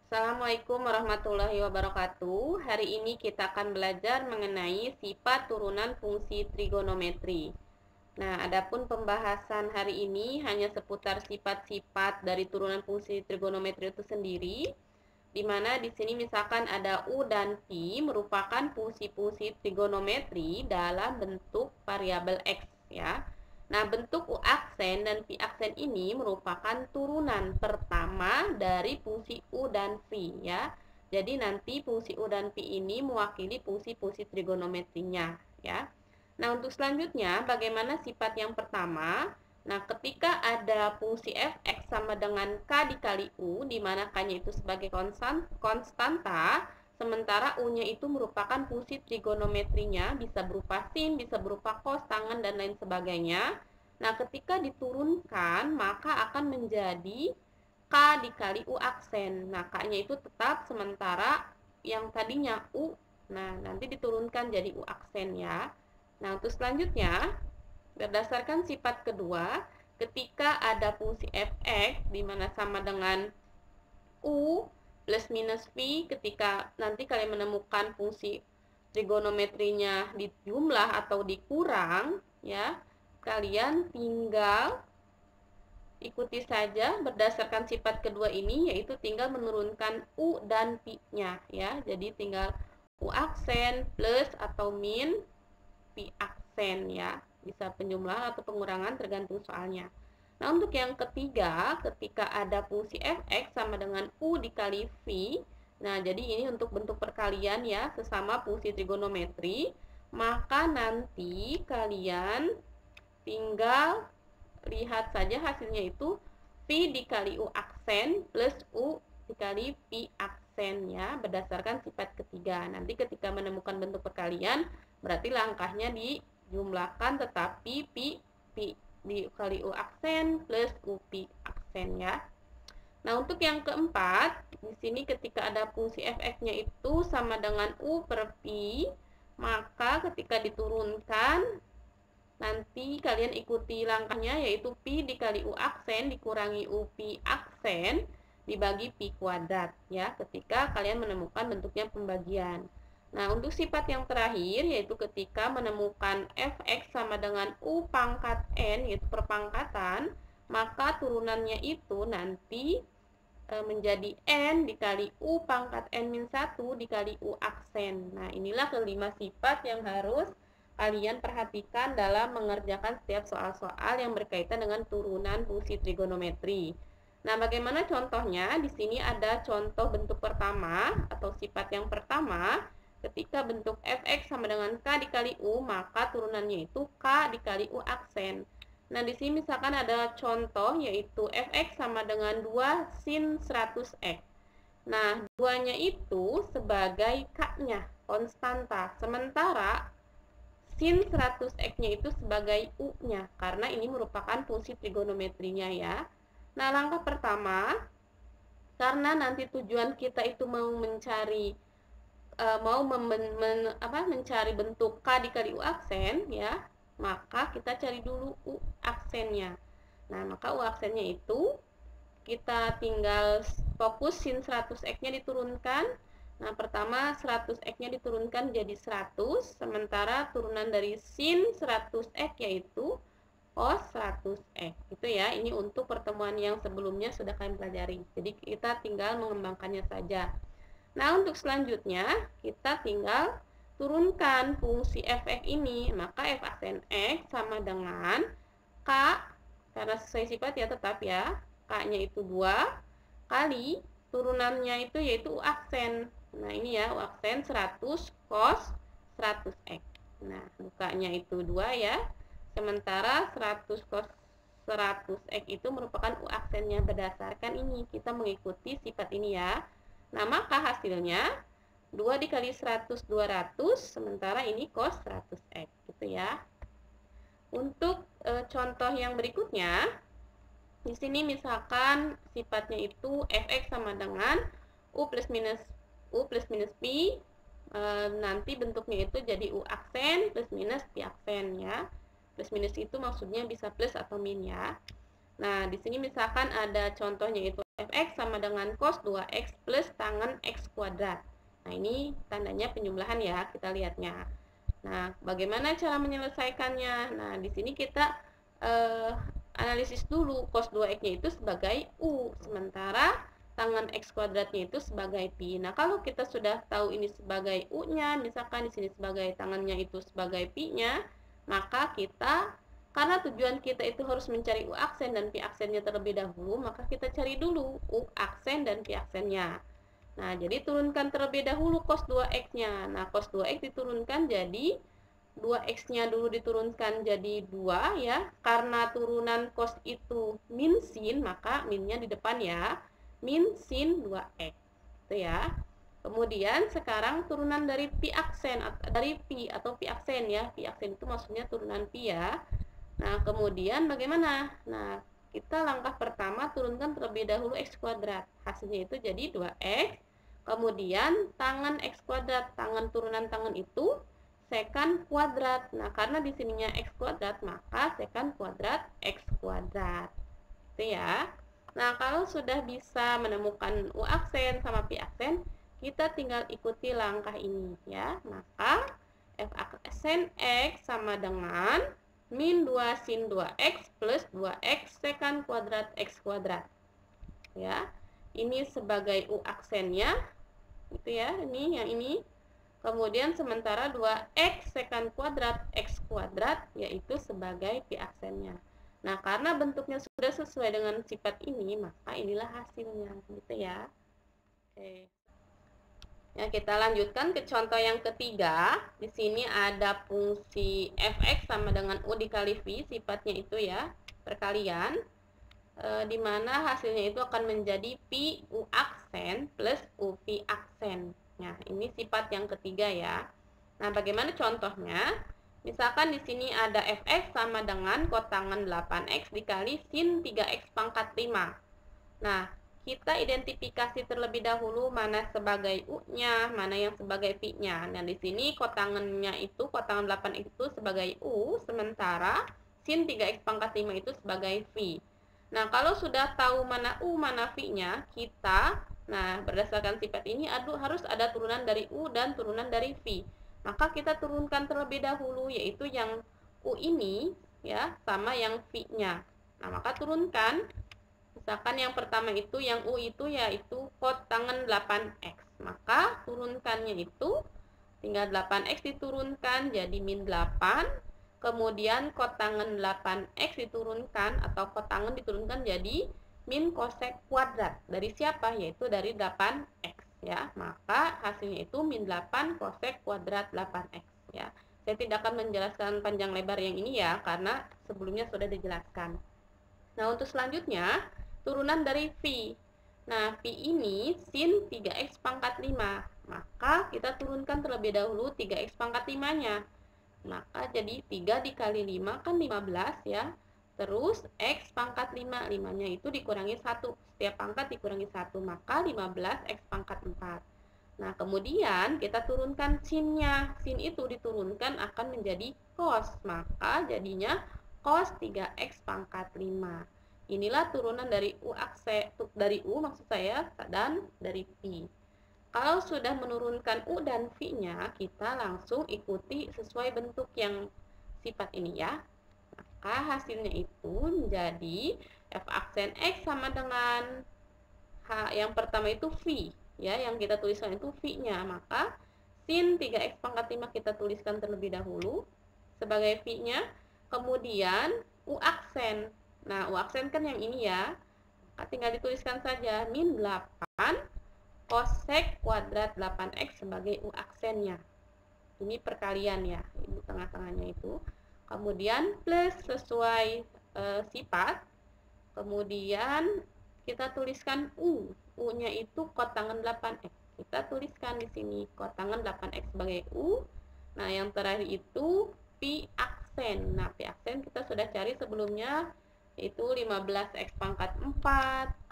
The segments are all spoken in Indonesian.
Assalamualaikum warahmatullahi wabarakatuh. Hari ini kita akan belajar mengenai sifat turunan fungsi trigonometri. Nah, adapun pembahasan hari ini hanya seputar sifat-sifat dari turunan fungsi trigonometri itu sendiri, di mana di sini misalkan ada U dan P merupakan fungsi-fungsi trigonometri dalam bentuk variabel X ya. Nah, bentuk U aksen dan P aksen ini merupakan turunan pertama dari fungsi U dan V ya. Jadi nanti fungsi U dan V ini mewakili fungsi-fungsi trigonometrinya ya. Nah, untuk selanjutnya bagaimana sifat yang pertama? Nah, ketika ada fungsi f(x) sama dengan k dikali u, di mana k-nya itu sebagai konstanta, sementara u-nya itu merupakan fungsi trigonometrinya, bisa berupa sin, bisa berupa cos, tangen, dan lain sebagainya. Nah, ketika diturunkan, maka akan menjadi k dikali u aksen. Nah, k-nya itu tetap, sementara yang tadinya u, nah nanti diturunkan jadi u aksen ya. Nah, untuk selanjutnya, berdasarkan sifat kedua, ketika ada fungsi f(x) di mana sama dengan u plus minus v, ketika nanti kalian menemukan fungsi trigonometrinya dijumlah atau dikurang, ya, kalian tinggal ikuti saja berdasarkan sifat kedua ini, yaitu tinggal menurunkan u dan p-nya, ya. Jadi tinggal u aksen plus atau min p aksen, ya. Bisa penjumlahan atau pengurangan tergantung soalnya. Nah, untuk yang ketiga, ketika ada fungsi f(x) sama dengan u dikali v, nah jadi ini untuk bentuk perkalian ya, sesama fungsi trigonometri, maka nanti kalian tinggal lihat saja hasilnya itu v dikali u aksen plus u dikali v aksen ya, berdasarkan sifat ketiga. Nanti ketika menemukan bentuk perkalian, berarti langkahnya dijumlahkan tetapi v dikali u aksen plus u v aksen ya. Nah, untuk yang keempat, di sini ketika ada fungsi f(x)-nya itu sama dengan u per pi, maka ketika diturunkan, nanti kalian ikuti langkahnya, yaitu pi dikali u aksen dikurangi u pi aksen dibagi pi kuadrat ya, ketika kalian menemukan bentuknya pembagian. Nah, untuk sifat yang terakhir, yaitu ketika menemukan f(x) sama dengan u pangkat n, yaitu perpangkatan, maka turunannya itu nanti menjadi n dikali u pangkat n-1 dikali u aksen. Nah, inilah kelima sifat yang harus kalian perhatikan dalam mengerjakan setiap soal-soal yang berkaitan dengan turunan fungsi trigonometri. Nah, bagaimana contohnya? Di sini ada contoh bentuk pertama atau sifat yang pertama. Ketika bentuk f(x) sama dengan k dikali u, maka turunannya itu k dikali u aksen. Nah, di sini misalkan ada contoh, yaitu f(x) sama dengan 2 sin 100x. Nah, 2-nya itu sebagai k-nya, konstanta. Sementara sin 100x-nya itu sebagai u-nya, karena ini merupakan fungsi trigonometrinya ya. Nah, langkah pertama, karena nanti tujuan kita itu mau mencari mencari bentuk k dikali u aksen ya, maka kita cari dulu u aksennya. Nah, maka u aksennya itu kita tinggal fokus sin 100x-nya diturunkan. Nah, pertama 100x-nya diturunkan jadi 100, sementara turunan dari sin 100x yaitu cos 100x. Itu ya, ini untuk pertemuan yang sebelumnya sudah kalian pelajari. Jadi kita tinggal mengembangkannya saja. Nah, untuk selanjutnya kita tinggal turunkan fungsi f(x) ini. Maka f aksen x sama dengan k, karena sesuai sifat ya tetap ya, k-nya itu 2 kali turunannya itu yaitu u aksen. Nah, ini ya, u aksen 100 cos 100x. Nah, bukanya itu 2 ya. Sementara 100 cos 100x itu merupakan u aksennya. Berdasarkan ini kita mengikuti sifat ini ya. Nah, maka hasilnya 2 dikali 100 200, sementara ini cos 100x gitu ya. Untuk contoh yang berikutnya, di sini misalkan sifatnya itu f(x) sama dengan u plus minus pi, nanti bentuknya itu jadi u aksen plus minus pi aksen ya. Plus minus itu maksudnya bisa plus atau min ya. Nah, di sini misalkan ada contohnya itu fx sama dengan cos 2x plus tangen x kuadrat. Nah, ini tandanya penjumlahan ya, kita lihatnya. Nah, bagaimana cara menyelesaikannya? Nah, di sini kita analisis dulu. Cos 2x-nya itu sebagai U, sementara tangen x kuadratnya itu sebagai pi. Nah, kalau kita sudah tahu ini sebagai U-nya, misalkan di sini sebagai tangannya itu sebagai pi-nya, maka kita, karena tujuan kita itu harus mencari U aksen dan pi aksennya terlebih dahulu, maka kita cari dulu U aksen dan pi aksennya. Nah, jadi turunkan terlebih dahulu cos 2x-nya. Nah, cos 2x diturunkan jadi 2x-nya dulu diturunkan jadi 2 ya. Karena turunan cos itu min sin, maka minnya di depan ya. Min sin 2x. Itu ya. Kemudian sekarang turunan dari pi aksen, dari pi atau pi aksen ya. Pi aksen itu maksudnya turunan pi ya. Nah, kemudian bagaimana? Nah, kita langkah pertama turunkan terlebih dahulu x kuadrat. Hasilnya itu jadi 2x. Kemudian tangan x kuadrat, tangan turunan tangan itu secant kuadrat. Nah, karena di sininya x kuadrat, maka secant kuadrat x kuadrat. Itu ya. Nah, kalau sudah bisa menemukan U aksen sama pi aksen, kita tinggal ikuti langkah ini ya. Maka f aksen x sama dengan min 2 sin 2x plus 2x secant kuadrat x kuadrat. Ya. Ini sebagai U aksennya. Itu ya, ini yang ini. Kemudian sementara 2x secant kuadrat x kuadrat yaitu sebagai pi aksennya. Nah, karena bentuknya sudah sesuai dengan sifat ini, maka inilah hasilnya, gitu ya. Oke. Ya, kita lanjutkan ke contoh yang ketiga. Di sini ada fungsi fx sama dengan u dikali v, sifatnya itu ya, perkalian. Di mana hasilnya itu akan menjadi pi u aksen plus u v aksen. Nah, ini sifat yang ketiga ya. Nah, bagaimana contohnya? Misalkan di sini ada fx sama dengan kotangan 8x dikali sin 3x pangkat 5. Nah, kita identifikasi terlebih dahulu mana sebagai u-nya, mana yang sebagai pi-nya. Nah, di sini kotangannya itu, kotangan 8x itu sebagai u, sementara sin 3x pangkat 5 itu sebagai v. Nah, kalau sudah tahu mana U, mana V-nya, kita, nah, berdasarkan sifat ini harus ada turunan dari U dan turunan dari V. Maka kita turunkan terlebih dahulu, yaitu yang U ini, ya, sama yang V-nya. Nah, maka turunkan, misalkan yang pertama itu, yang U itu, yaitu kotangan 8X. Maka turunkannya itu, tinggal 8X diturunkan jadi min 8. Kemudian kotangan 8x diturunkan atau kotangan diturunkan jadi min kosek kuadrat. Dari siapa? Yaitu dari 8x ya. Maka hasilnya itu min 8 kosek kuadrat 8x ya. Saya tidak akan menjelaskan panjang lebar yang ini ya karena sebelumnya sudah dijelaskan. Nah, untuk selanjutnya turunan dari V. Nah, V ini sin 3x pangkat 5. Maka kita turunkan terlebih dahulu 3x pangkat 5-nya. Maka jadi 3 dikali 5 kan 15 ya. Terus X pangkat 5. 5-nya itu dikurangi 1. Setiap pangkat dikurangi 1. Maka 15 X pangkat 4. Nah, kemudian kita turunkan sin-nya. Sin itu diturunkan akan menjadi cos. Maka jadinya cos 3X pangkat 5. Inilah turunan dari U aksen, dari U maksud saya, dan dari Pi. Kalau sudah menurunkan U dan V-nya, kita langsung ikuti sesuai bentuk yang sifat ini ya. Maka hasilnya itu menjadi F aksen X sama dengan yang pertama itu V. Ya, yang kita tuliskan itu V-nya. Maka sin 3X pangkat 5 kita tuliskan terlebih dahulu sebagai V-nya. Kemudian U aksen. Nah, U aksen kan yang ini ya. Maka tinggal dituliskan saja min 8 kosek kuadrat 8x sebagai U aksennya. Ini perkalian ya, ini tengah-tengahnya itu. Kemudian plus sesuai sifat. Kemudian kita tuliskan U. U-nya itu kotangan 8x. Kita tuliskan di sini kotangan 8x sebagai U. Nah, yang terakhir itu pi aksen. Nah, pi aksen kita sudah cari sebelumnya, yaitu 15x pangkat 4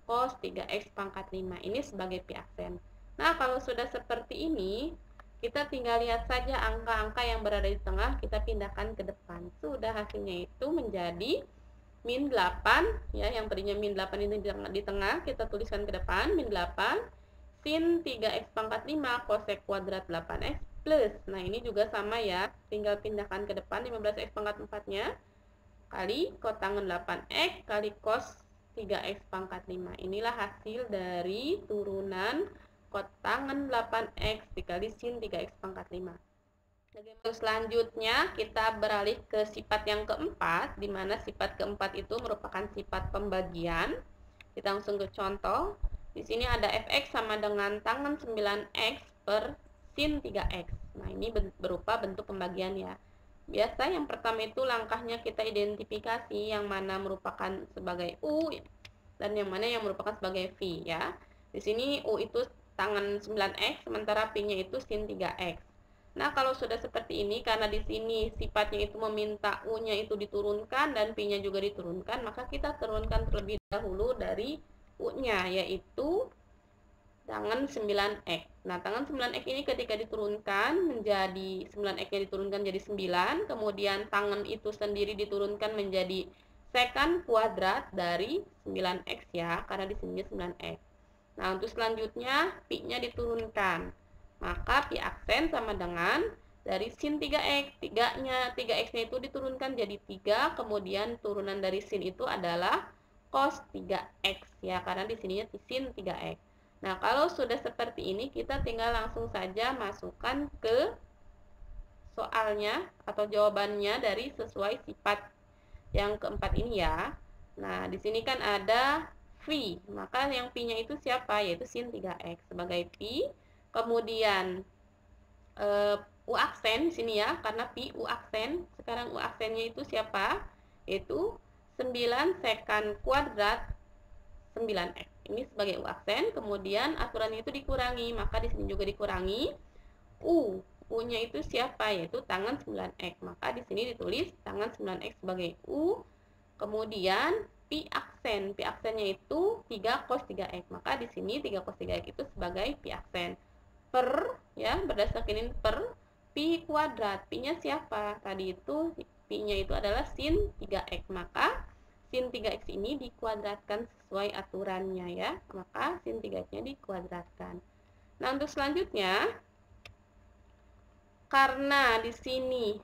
cos 3x pangkat 5. Ini sebagai pi aksen. Nah, kalau sudah seperti ini, kita tinggal lihat saja angka-angka yang berada di tengah, kita pindahkan ke depan. Sudah hasilnya itu menjadi min 8, ya, yang tadinya min 8 ini di tengah, kita tuliskan ke depan, min 8, sin 3x pangkat 5 kosek kuadrat 8x plus, nah ini juga sama ya, tinggal pindahkan ke depan 15x pangkat 4-nya, kali kotangen 8x kali cos 3x pangkat 5. Inilah hasil dari turunan kotangen 8x dikali sin 3x pangkat 5. Selanjutnya kita beralih ke sifat yang keempat, di mana sifat keempat itu merupakan sifat pembagian. Kita langsung ke contoh. Di sini ada fx sama dengan tangen 9x per sin 3x. Nah, ini berupa bentuk pembagian ya. Biasa yang pertama itu langkahnya kita identifikasi yang mana merupakan sebagai u dan yang mana yang merupakan sebagai v ya. Di sini u itu tangen 9x sementara p-nya itu sin 3x. Nah, kalau sudah seperti ini, karena di sini sifatnya itu meminta U-nya itu diturunkan dan P-nya juga diturunkan, maka kita turunkan terlebih dahulu dari U-nya, yaitu tangen 9x. Nah, tangen 9x ini ketika diturunkan menjadi 9x-nya diturunkan jadi 9, kemudian tangen itu sendiri diturunkan menjadi secant kuadrat dari 9x ya, karena di sini 9x. Nah, untuk selanjutnya P-nya diturunkan. Maka pi aksen sama dengan dari sin 3x. 3x-nya itu diturunkan jadi 3, kemudian turunan dari sin itu adalah cos 3x ya, karena di sininya sin 3x. Nah, kalau sudah seperti ini kita tinggal langsung saja masukkan ke soalnya atau jawabannya dari sesuai sifat yang keempat ini ya. Nah, di sini kan ada v, maka yang p-nya itu siapa? Yaitu sin 3x sebagai p. Kemudian U aksen di sini ya, karena pi U aksen. Sekarang U aksennya itu siapa? Yaitu 9 secant kuadrat 9x. Ini sebagai U aksen, kemudian aturannya itu dikurangi, maka di sini juga dikurangi U. U-nya itu siapa? Yaitu tangen 9x. Maka di sini ditulis tangen 9x sebagai U. Kemudian pi aksen. Pi aksennya itu 3 cos 3x. Maka di sini 3 cos 3x itu sebagai pi aksen. Per ya, berdasarkan ini per pi kuadrat. Pi-nya siapa? Tadi itu pi-nya itu adalah sin 3x. Maka sin 3x ini dikuadratkan sesuai aturannya ya. Maka sin 3x-nya dikuadratkan. Nah, untuk selanjutnya karena di sini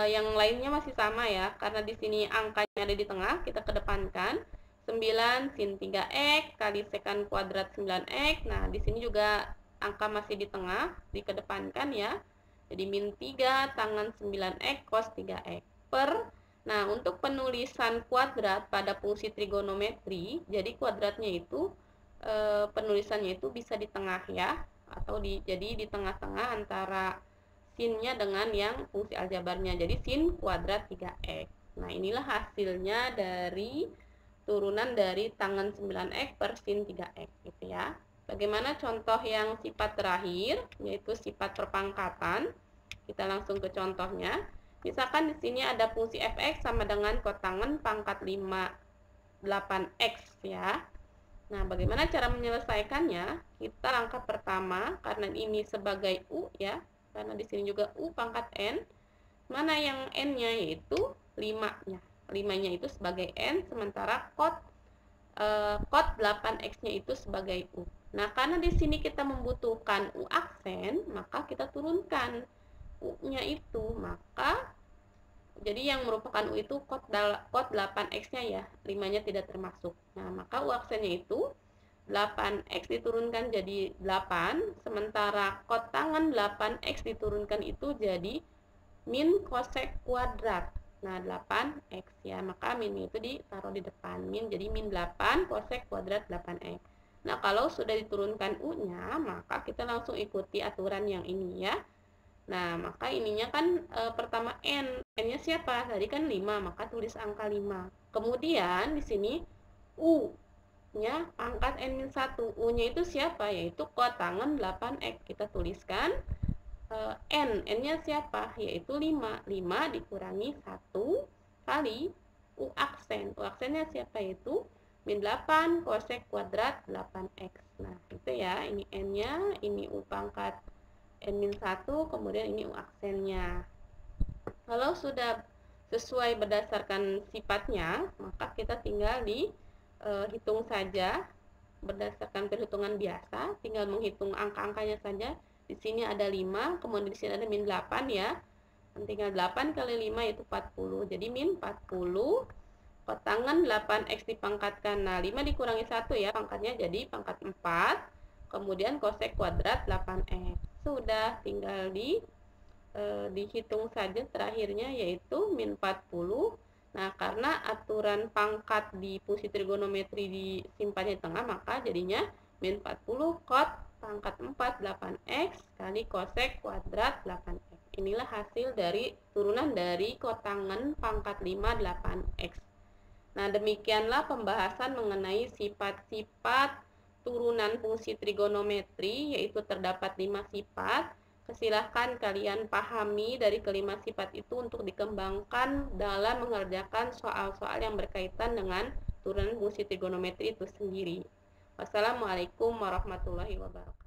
yang lainnya masih sama ya, karena di sini angkanya ada di tengah, kita kedepankan 9 sin 3x kali secant kuadrat 9x. Nah, di sini juga angka masih di tengah, dikedepankan ya. Jadi min 3 tangen 9x cos 3x per. Nah, untuk penulisan kuadrat pada fungsi trigonometri, jadi kuadratnya itu penulisannya itu bisa di tengah ya, atau jadi di tengah-tengah antara sinnya dengan yang fungsi aljabarnya. Jadi sin kuadrat 3x. Nah, inilah hasilnya dari turunan dari tangen 9x per sin 3x gitu ya. Bagaimana contoh yang sifat terakhir, yaitu sifat perpangkatan? Kita langsung ke contohnya. Misalkan di sini ada fungsi fx sama dengan kotangen pangkat 5 8x ya. Nah, bagaimana cara menyelesaikannya? Kita langkah pertama, karena ini sebagai u ya, karena di sini juga u pangkat n. Mana yang n-nya? Yaitu 5-nya. 5-nya itu sebagai n, sementara cot 8x-nya itu sebagai u. Nah, karena di sini kita membutuhkan U aksen, maka kita turunkan U-nya itu. Maka, jadi yang merupakan U itu cot 8x-nya ya, 5-nya tidak termasuk. Nah, maka U aksennya itu 8x diturunkan jadi 8, sementara cot tangen 8x diturunkan itu jadi min kosek kuadrat. Nah, 8x ya, maka min itu ditaruh di depan. Min jadi min 8 kosek kuadrat 8x. Nah, kalau sudah diturunkan U-nya, maka kita langsung ikuti aturan yang ini ya. Nah, maka ininya kan pertama N. N-nya siapa? Tadi kan 5, maka tulis angka 5. Kemudian di sini U-nya pangkat N-1. U-nya itu siapa? Yaitu kotangen 8x. Kita tuliskan N. N-nya siapa? Yaitu 5. 5 dikurangi 1 kali U aksen. U aksennya siapa? Yaitu min 8 kosek kuadrat 8x. Nah, itu ya, ini n-nya, ini u pangkat n-1, kemudian ini u aksennya. Kalau sudah sesuai berdasarkan sifatnya, maka kita tinggal hitung saja berdasarkan perhitungan biasa, tinggal menghitung angka-angkanya saja. Di sini ada 5, kemudian di sini ada min 8 ya. Dan tinggal 8 kali 5 yaitu 40. Jadi min 40, kotangan 8x dipangkatkan. Nah, 5 dikurangi 1 ya, pangkatnya jadi pangkat 4. Kemudian kosek kuadrat 8x. Sudah, tinggal dihitung saja terakhirnya yaitu min 40. Nah, karena aturan pangkat di fungsi trigonometri disimpannya di tengah, maka jadinya min 40 kot pangkat 4 8x kali kosek kuadrat 8x. Inilah hasil dari turunan dari kotangan pangkat 5 8x. Nah, demikianlah pembahasan mengenai sifat-sifat turunan fungsi trigonometri, yaitu terdapat 5 sifat. Silahkan kalian pahami dari kelima sifat itu untuk dikembangkan dalam mengerjakan soal-soal yang berkaitan dengan turunan fungsi trigonometri itu sendiri. Wassalamualaikum warahmatullahi wabarakatuh.